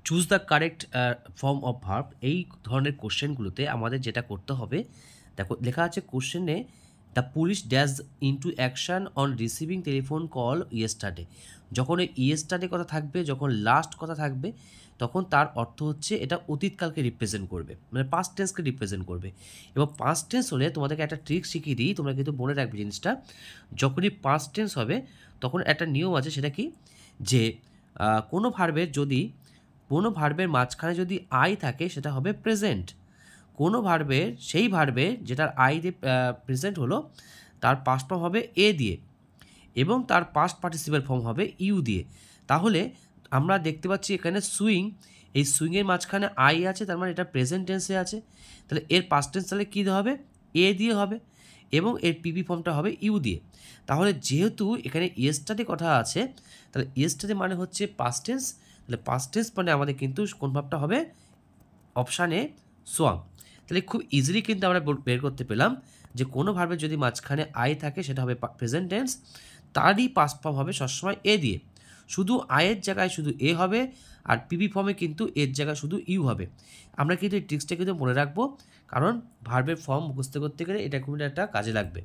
Choose the correct form of verb, এই ধরনের কোশ্চেনগুলোতে আমাদের যেটা করতে হবে, দেখো লেখা আছে কোশ্চেনে, the police dash into action on receiving telephone call yesterday. যখন এই ইয়েস্টারডে কথা থাকবে, যখন লাস্ট কথা থাকবে, তখন তার অর্থ হচ্ছে এটা অতীতকালকে রিপ্রেজেন্ট করবে, মানে পাস্ট টেন্সকে রিপ্রেজেন্ট করবে। এবং পাস্ট টেন্স হলে তোমাদেরকে একটা ট্রিক শিখিয়ে দিই, তোমরা কিন্তু মনে রাখবে জিনিসটা। যখনই পাস্ট টেন্স হবে তখন একটা নিয়ম আছে, সেটা কি, যে কোনো ভার্বের যদি কোনো ভার্বের মাঝখানে যদি আই থাকে সেটা হবে প্রেজেন্ট। কোনো ভার্বের, সেই ভার্বের যেটার আই দিয়ে প্রেজেন্ট হলো, তার পাস্ট ফর্ম হবে এ দিয়ে, এবং তার পাস্ট পার্টিসিপাল ফর্ম হবে ইউ দিয়ে। তাহলে আমরা দেখতে পাচ্ছি এখানে সুইং, এই সুইংয়ের মাঝখানে আই আছে, তার মানে এটা প্রেজেন্ট টেন্সে আছে। তাহলে এর পাস্ট টেন্স তাহলে কী হবে, এ দিয়ে হবে, এবং এর পিপি ফর্মটা হবে ইউ দিয়ে। তাহলে যেহেতু এখানে ইয়েস্টারডে কথা আছে, তাহলে ইয়েস্টারডে মানে হচ্ছে পাস্ট টেন্স, তাহলে পাস্ট টেন্স মানে আমাদের কিন্তু কোন ভাবটা হবে, অপশান এ সোয়াং। তাহলে খুব ইজিলি কিন্তু আমরা বের করতে পেলাম যে কোনো ভার্বের যদি মাঝখানে আই থাকে সেটা হবে প্রেজেন্ট টেন্স, তারই পাস্ট ফর্ম হবে সবসময় এ দিয়ে। শুধু আয়ের জায়গায় শুধু এ হবে, আর পিপি ফর্মে কিন্তু এর জায়গায় শুধু ইউ হবে। আমরা কিন্তু এই ট্রিক্সটা কিন্তু মনে রাখবো, কারণ ভার্বের ফর্ম মুখস্থ করতে গেলে এটা খুব একটা কাজে লাগবে।